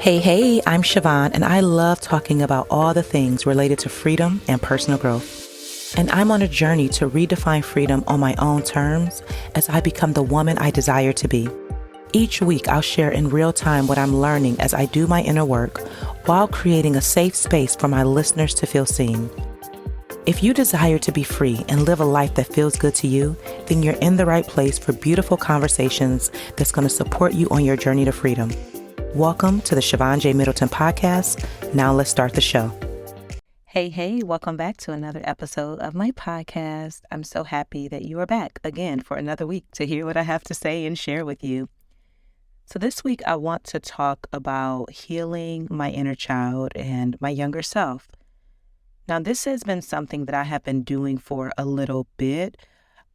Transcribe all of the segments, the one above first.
Hey, I'm Siobhan, and I love talking about all the things related to freedom and personal growth. And I'm on a journey to redefine freedom on my own terms as I become the woman I desire to be. Each week, I'll share in real time what I'm learning as I do my inner work while creating a safe space for my listeners to feel seen. If you desire to be free and live a life that feels good to you, then you're in the right place for beautiful conversations that's going to support you on your journey to freedom. Welcome to the Siobhan J. Middleton podcast. Now let's start the show. Hey, welcome back to another episode of my podcast. I'm so happy that you are back again for another week to hear what I have to say and share with you. So this week, I want to talk about healing my inner child and my younger self. Now, this has been something that I have been doing for a little bit,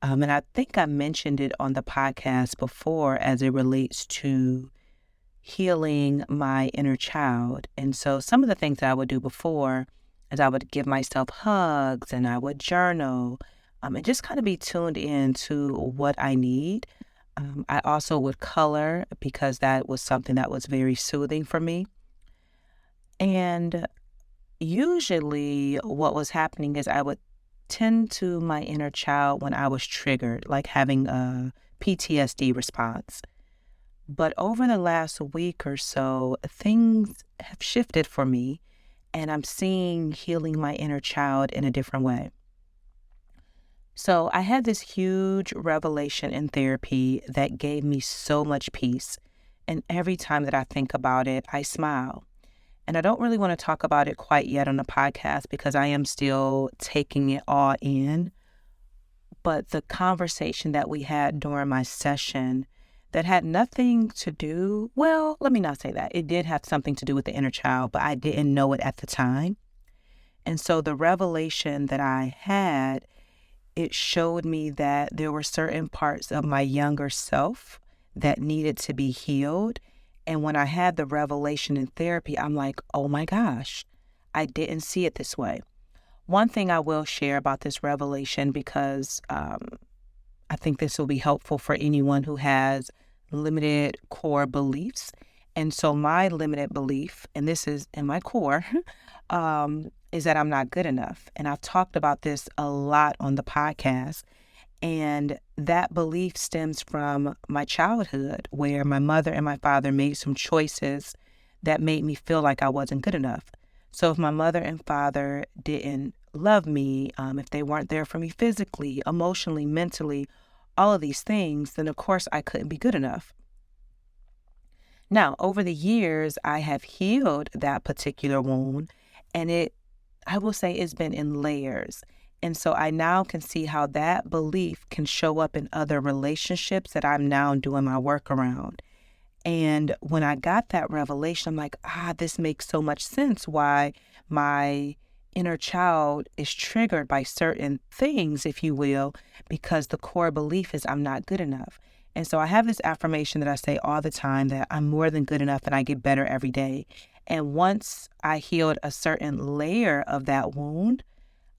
and I think I mentioned it on the podcast before as it relates to healing my inner child. And so some of the things that I would do before is I would give myself hugs and I would journal and just kind of be tuned in to what I need. I also would color because that was something that was very soothing for me. And usually what was happening is I would tend to my inner child when I was triggered, like having a PTSD response. But over the last week or so, things have shifted for me, and I'm seeing healing my inner child in a different way. So I had this huge revelation in therapy that gave me so much peace. And every time that I think about it, I smile. And I don't really want to talk about it quite yet on the podcast because I am still taking it all in. But the conversation that we had during my session that had nothing to do, well, let me not say that. It did have something to do with the inner child, but I didn't know it at the time. And so the revelation that I had, it showed me that there were certain parts of my younger self that needed to be healed. And when I had the revelation in therapy, I'm like, oh my gosh, I didn't see it this way. One thing I will share about this revelation, because I think this will be helpful for anyone who has limited core beliefs. And so my limited belief, and this is in my core, is that I'm not good enough. And I've talked about this a lot on the podcast. And that belief stems from my childhood, where my mother and my father made some choices that made me feel like I wasn't good enough. So if my mother and father didn't love me, if they weren't there for me physically, emotionally, mentally, all of these things, then of course I couldn't be good enough. Now, over the years, I have healed that particular wound, and I will say it's been in layers. And so I now can see how that belief can show up in other relationships that I'm now doing my work around. And when I got that revelation, I'm like, this makes so much sense why my inner child is triggered by certain things, if you will, because the core belief is I'm not good enough. And so I have this affirmation that I say all the time that I'm more than good enough and I get better every day. And once I healed a certain layer of that wound,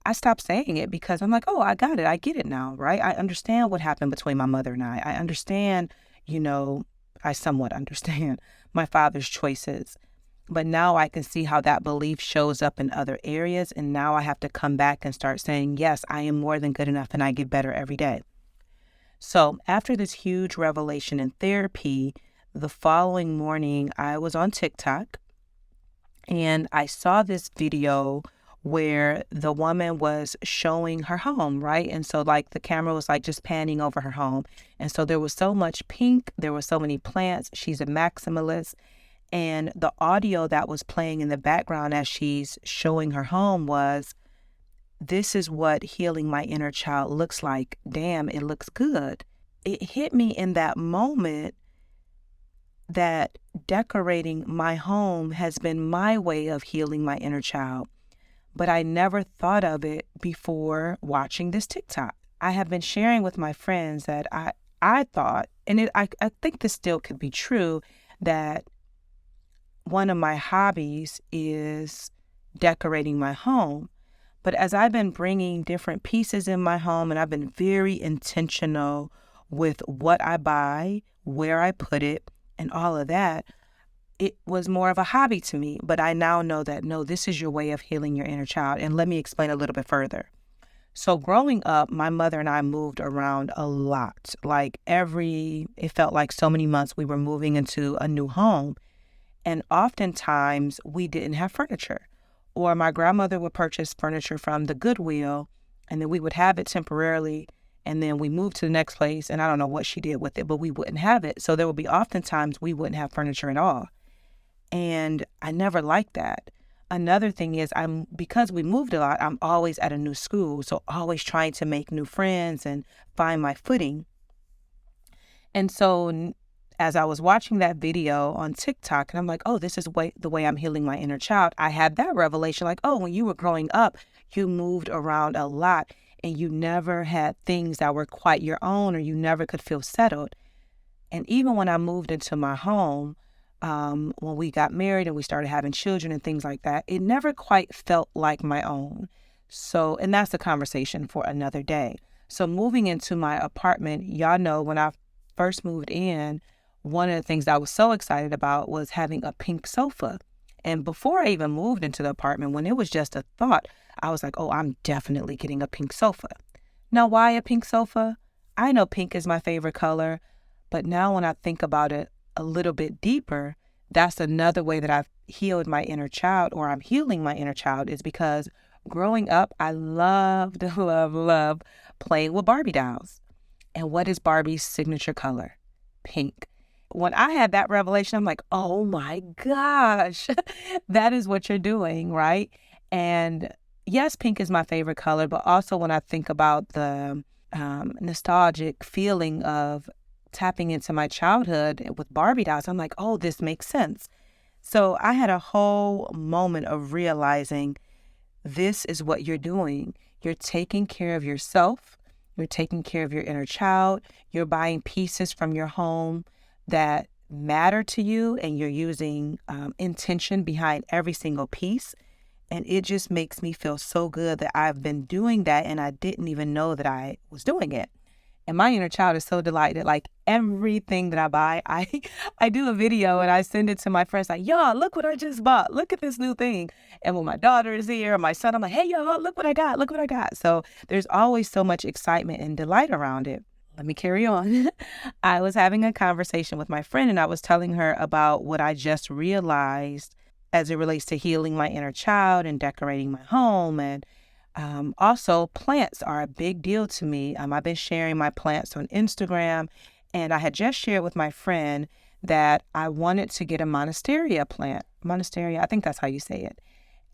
I stopped saying it because I'm like, oh, I got it. I get it now, right? I understand what happened between my mother and I. I understand, I somewhat understand my father's choices. But now I can see how that belief shows up in other areas. And now I have to come back and start saying, yes, I am more than good enough and I get better every day. So after this huge revelation in therapy, the following morning, I was on TikTok and I saw this video where the woman was showing her home, right? And so like the camera was like just panning over her home. And so there was so much pink, there were so many plants. She's a maximalist. And the audio that was playing in the background as she's showing her home was, this is what healing my inner child looks like. Damn, it looks good. It hit me in that moment that decorating my home has been my way of healing my inner child. But I never thought of it before watching this TikTok. I have been sharing with my friends that I thought, and I think this still could be true, that one of my hobbies is decorating my home. But as I've been bringing different pieces in my home, and I've been very intentional with what I buy, where I put it, and all of that, it was more of a hobby to me. But I now know that, no, this is your way of healing your inner child. And let me explain a little bit further. So growing up, my mother and I moved around a lot. It felt like so many months we were moving into a new home. And oftentimes we didn't have furniture. Or my grandmother would purchase furniture from the Goodwill, and then we would have it temporarily. And then we moved to the next place, and I don't know what she did with it, but we wouldn't have it. So there would be oftentimes we wouldn't have furniture at all. And I never liked that. Another thing is because we moved a lot, I'm always at a new school. So always trying to make new friends and find my footing. And so as I was watching that video on TikTok, and I'm like, oh, this is the way I'm healing my inner child. I had that revelation like, oh, when you were growing up, you moved around a lot and you never had things that were quite your own, or you never could feel settled. And even when I moved into my home, when we got married and we started having children and things like that, it never quite felt like my own. So, and that's a conversation for another day. So moving into my apartment, y'all know when I first moved in, one of the things I was so excited about was having a pink sofa. And before I even moved into the apartment, when it was just a thought, I was like, oh, I'm definitely getting a pink sofa. Now, why a pink sofa? I know pink is my favorite color, but now when I think about it a little bit deeper, that's another way that I've healed my inner child, or I'm healing my inner child, is because growing up, I loved, love playing with Barbie dolls. And what is Barbie's signature color? Pink. When I had that revelation, I'm like, oh my gosh, that is what you're doing, right? And yes, pink is my favorite color, but also when I think about the nostalgic feeling of tapping into my childhood with Barbie dolls, I'm like, oh, this makes sense. So I had a whole moment of realizing this is what you're doing. You're taking care of yourself. You're taking care of your inner child. You're buying pieces from your home that matter to you, and you're using intention behind every single piece. And it just makes me feel so good that I've been doing that and I didn't even know that I was doing it. And my inner child is so delighted. Like everything that I buy, I do a video and I send it to my friends like, y'all, look what I just bought. Look at this new thing. And when my daughter is here, or my son, I'm like, hey, y'all, look what I got. Look what I got. So there's always so much excitement and delight around it. Let me carry on. I was having a conversation with my friend and I was telling her about what I just realized as it relates to healing my inner child and decorating my home. And also, plants are a big deal to me. I've been sharing my plants on Instagram, and I had just shared with my friend that I wanted to get a monstera plant. Monstera, I think that's how you say it.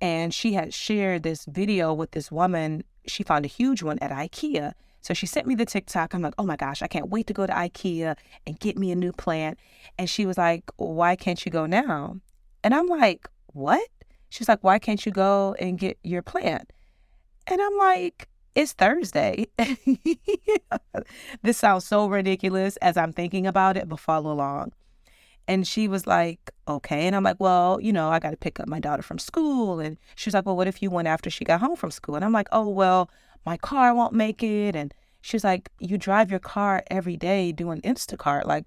And she had shared this video with this woman. She found a huge one at IKEA. So she sent me the TikTok. I'm like, oh my gosh, I can't wait to go to IKEA and get me a new plant. And she was like, why can't you go now? And I'm like, what? She's like, why can't you go and get your plant? And I'm like, it's Thursday. This sounds so ridiculous as I'm thinking about it, but follow along. And she was like, okay. And I'm like, well, I got to pick up my daughter from school. And she was like, well, what if you went after she got home from school? And I'm like, oh, well, my car won't make it. And she was like, you drive your car every day doing Instacart,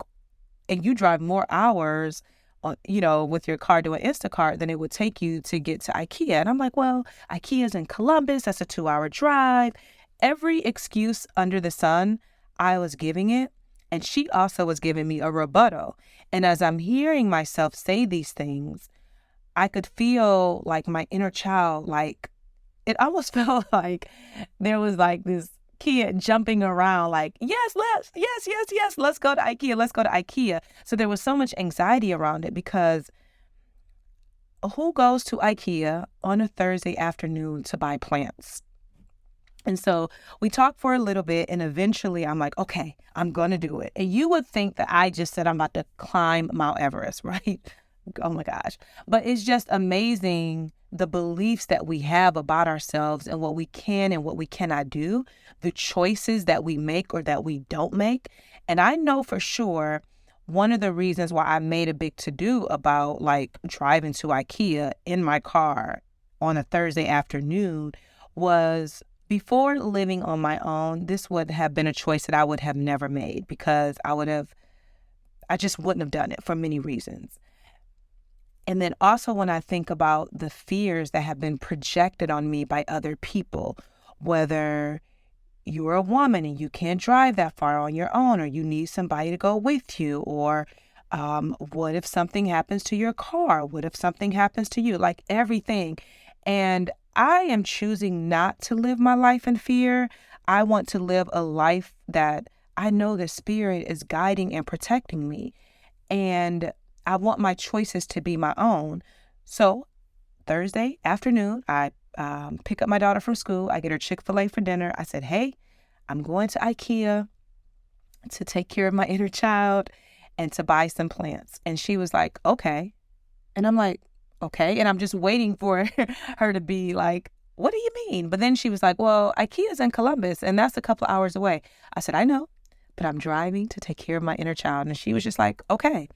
and you drive more hours with your car doing Instacart than it would take you to get to IKEA. And I'm like, well, IKEA's in Columbus. That's a 2-hour drive. Every excuse under the sun, I was giving it. And she also was giving me a rebuttal. And as I'm hearing myself say these things, I could feel like my inner child, it almost felt like there was this kid jumping around yes, let's go to IKEA. So there was so much anxiety around it because who goes to IKEA on a Thursday afternoon to buy plants? And so we talked for a little bit and eventually I'm like, okay, I'm going to do it. And you would think that I just said I'm about to climb Mount Everest, right? Oh my gosh. But it's just amazing the beliefs that we have about ourselves and what we can and what we cannot do, the choices that we make or that we don't make. And I know for sure one of the reasons why I made a big to-do about driving to IKEA in my car on a Thursday afternoon was before living on my own, this would have been a choice that I would have never made because I just wouldn't have done it for many reasons. And then also when I think about the fears that have been projected on me by other people, whether you're a woman and you can't drive that far on your own, or you need somebody to go with you, or what if something happens to your car? What if something happens to you? Like everything. And I am choosing not to live my life in fear. I want to live a life that I know the Spirit is guiding and protecting me. And I want my choices to be my own. So Thursday afternoon, I pick up my daughter from school. I get her Chick-fil-A for dinner. I said, hey, I'm going to IKEA to take care of my inner child and to buy some plants. And she was like, okay. And I'm like, okay. And I'm just waiting for her to be like, what do you mean? But then she was like, well, IKEA's in Columbus and that's a couple of hours away. I said, I know, but I'm driving to take care of my inner child. And she was just like, okay.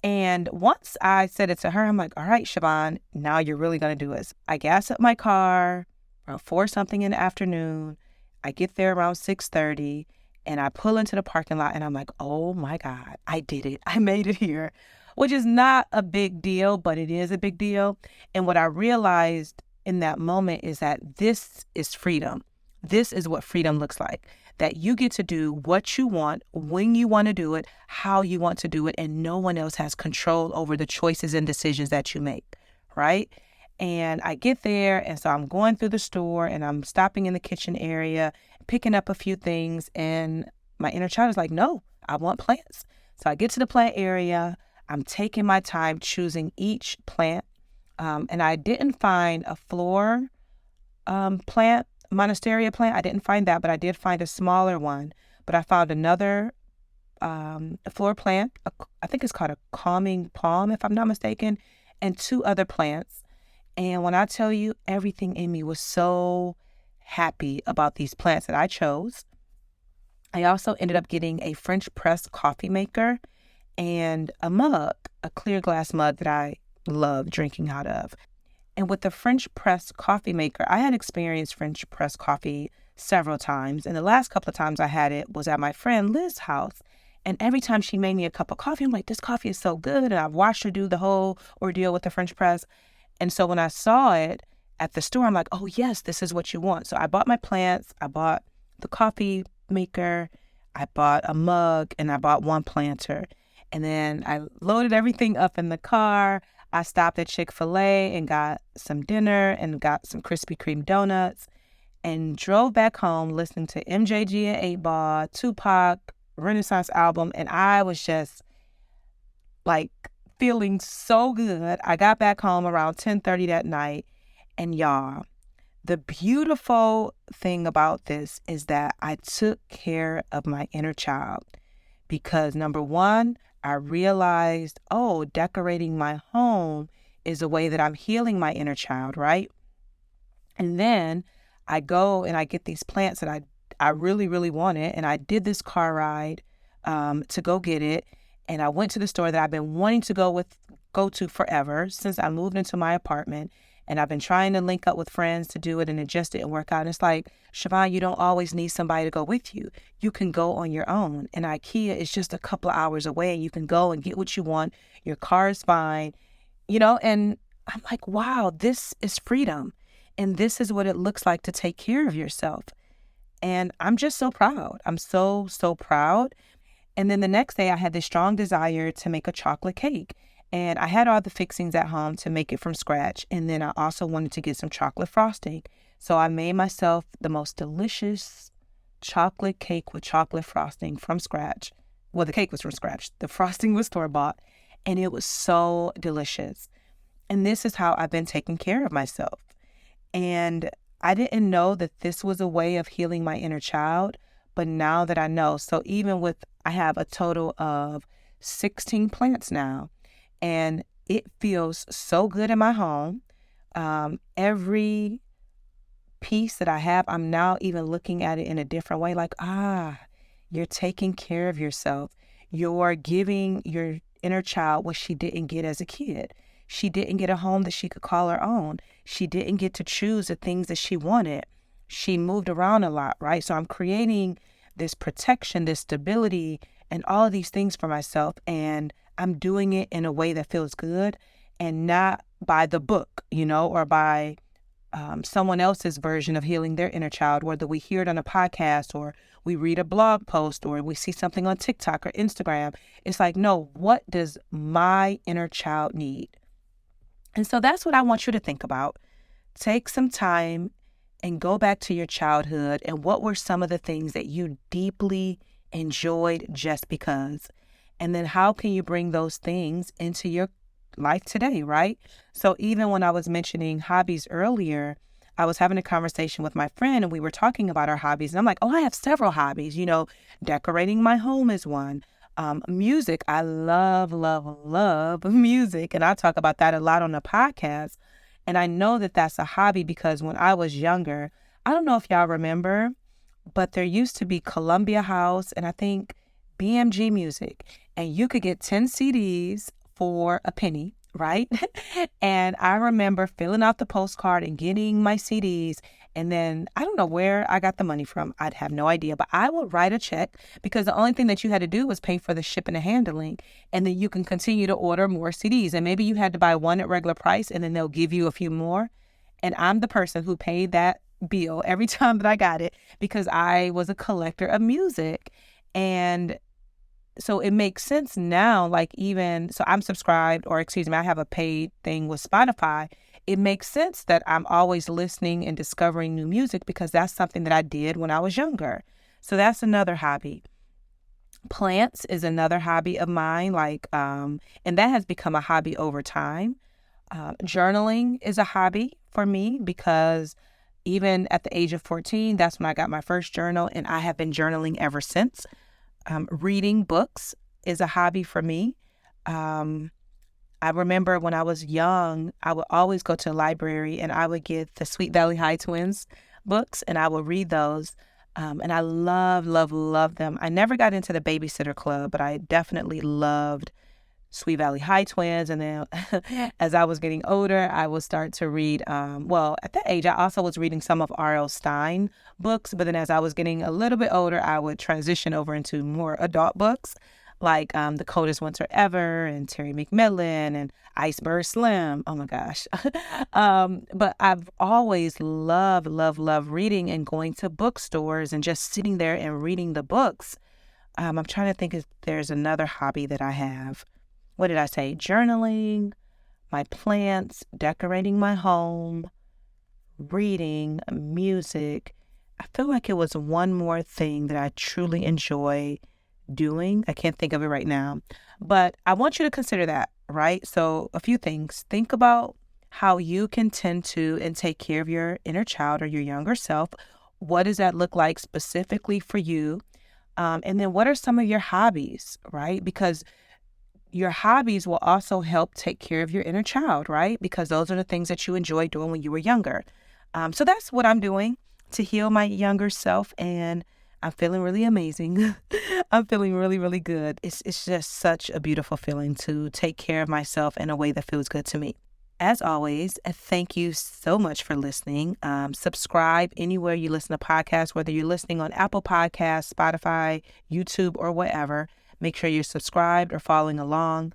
And once I said it to her, I'm like, all right, Siobhan, now you're really going to do this. I gas up my car around 4 something in the afternoon. I get there around 6:30 and I pull into the parking lot and I'm like, oh my God, I did it. I made it here, which is not a big deal, but it is a big deal. And what I realized in that moment is that this is freedom. This is what freedom looks like, that you get to do what you want, when you want to do it, how you want to do it, and no one else has control over the choices and decisions that you make, right? And I get there, and so I'm going through the store, and I'm stopping in the kitchen area, picking up a few things, and my inner child is like, no, I want plants. So I get to the plant area. I'm taking my time choosing each plant, and I didn't find a floor plant, monstera plant. I didn't find that, but I did find a smaller one. But I found another floor plant. I think it's called a calming palm, if I'm not mistaken, and 2 other plants. And when I tell you, everything in me was so happy about these plants that I chose. I also ended up getting a French press coffee maker and a mug, a clear glass mug that I love drinking out of. And with the French press coffee maker, I had experienced French press coffee several times. And the last couple of times I had it was at my friend Liz's house. And every time she made me a cup of coffee, I'm like, this coffee is so good. And I've watched her do the whole ordeal with the French press. And so when I saw it at the store, I'm like, oh, yes, this is what you want. So I bought my plants. I bought the coffee maker. I bought a mug and I bought 1 planter. And then I loaded everything up in the car. I stopped at Chick-fil-A and got some dinner and got some Krispy Kreme donuts and drove back home listening to MJG and 8 Ball, Tupac, Renaissance album. And I was just like feeling so good. I got back home around 10:30 that night. And y'all, the beautiful thing about this is that I took care of my inner child because number one, I realized, oh, decorating my home is a way that I'm healing my inner child, right? And then I go and I get these plants that I really, really wanted. And I did this car ride to go get it. And I went to the store that I've been wanting to go to forever since I moved into my apartment. And I've been trying to link up with friends to do it, and it just didn't work out. And it's like, Siobhan, you don't always need somebody to go with you. You can go on your own. And IKEA is just a couple of hours away. You can go and get what you want. Your car is fine, and I'm like, wow, this is freedom. And this is what it looks like to take care of yourself. And I'm just so proud. I'm so, so proud. And then the next day I had this strong desire to make a chocolate cake. And I had all the fixings at home to make it from scratch. And then I also wanted to get some chocolate frosting. So I made myself the most delicious chocolate cake with chocolate frosting from scratch. Well, the cake was from scratch. The frosting was store-bought. And it was so delicious. And this is how I've been taking care of myself. And I didn't know that this was a way of healing my inner child. But now that I know, so even with, I have a total of 16 plants now. And it feels so good in my home. Every piece that I have, I'm now even looking at it in a different way. Like, you're taking care of yourself. You're giving your inner child what she didn't get as a kid. She didn't get a home that she could call her own. She didn't get to choose the things that she wanted. She moved around a lot, right? So I'm creating this protection, this stability, and all of these things for myself. And I'm doing it in a way that feels good and not by the book, or by someone else's version of healing their inner child, whether we hear it on a podcast or we read a blog post or we see something on TikTok or Instagram. It's like, no, what does my inner child need? And so that's what I want you to think about. Take some time and go back to your childhood and what were some of the things that you deeply enjoyed just because? And then how can you bring those things into your life today, right? So even when I was mentioning hobbies earlier, I was having a conversation with my friend and we were talking about our hobbies. And I'm like, oh, I have several hobbies. Decorating my home is one. Music, I love, love, love music. And I talk about that a lot on the podcast. And I know that that's a hobby because when I was younger, I don't know if y'all remember, but there used to be Columbia House and I think BMG Music. And you could get 10 CDs for a penny, right? And I remember filling out the postcard and getting my CDs. And then I don't know where I got the money from. I'd have no idea, but I would write a check because the only thing that you had to do was pay for the shipping and handling. And then you can continue to order more CDs. And maybe you had to buy one at regular price and then they'll give you a few more. And I'm the person who paid that bill every time that I got it because I was a collector of music. And so it makes sense now, so I'm subscribed, I have a paid thing with Spotify. It makes sense that I'm always listening and discovering new music because that's something that I did when I was younger. So that's another hobby. Plants is another hobby of mine, and that has become a hobby over time. Journaling is a hobby for me because even at the age of 14, that's when I got my first journal, and I have been journaling ever since. Reading books is a hobby for me. I remember when I was young, I would always go to a library and I would get the Sweet Valley High Twins books and I would read those. And I love, love, love them. I never got into the Babysitter Club, but I definitely loved Sweet Valley High Twins. And then as I was getting older, I would start to read, at that age, I also was reading some of R.L. Stine books. But then as I was getting a little bit older, I would transition over into more adult books like The Coldest Winter Ever and Terry McMillan and Iceberg Slim. Oh my gosh. But I've always loved, loved, loved reading and going to bookstores and just sitting there and reading the books. I'm trying to think if there's another hobby that I have. What did I say? Journaling, my plants, decorating my home, reading, music. I feel like it was one more thing that I truly enjoy doing. I can't think of it right now, but I want you to consider that, right? So a few things. Think about how you can tend to and take care of your inner child or your younger self. What does that look like specifically for you? And then what are some of your hobbies, right? Because your hobbies will also help take care of your inner child, right? Because those are the things that you enjoyed doing when you were younger. So that's what I'm doing to heal my younger self. And I'm feeling really amazing. I'm feeling really, really good. It's just such a beautiful feeling to take care of myself in a way that feels good to me. As always, thank you so much for listening. Subscribe anywhere you listen to podcasts, whether you're listening on Apple Podcasts, Spotify, YouTube, or whatever. Make sure you're subscribed or following along.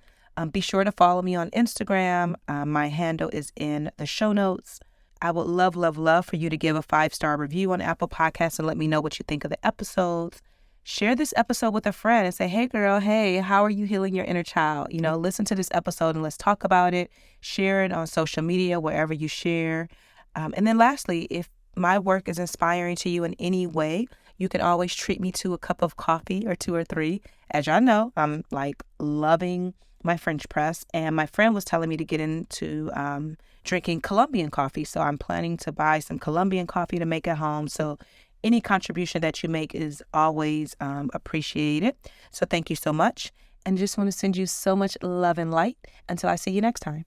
Be sure to follow me on Instagram. My handle is in the show notes. I would love, love, love for you to give a 5-star review on Apple Podcasts and let me know what you think of the episodes. Share this episode with a friend and say, hey, girl, hey, how are you healing your inner child? Listen to this episode and let's talk about it. Share it on social media, wherever you share. And then lastly, if my work is inspiring to you in any way, you can always treat me to a cup of coffee or 2 or 3. As y'all know, I'm loving my French press. And my friend was telling me to get into drinking Colombian coffee. So I'm planning to buy some Colombian coffee to make at home. So any contribution that you make is always appreciated. So thank you so much. And just want to send you so much love and light until I see you next time.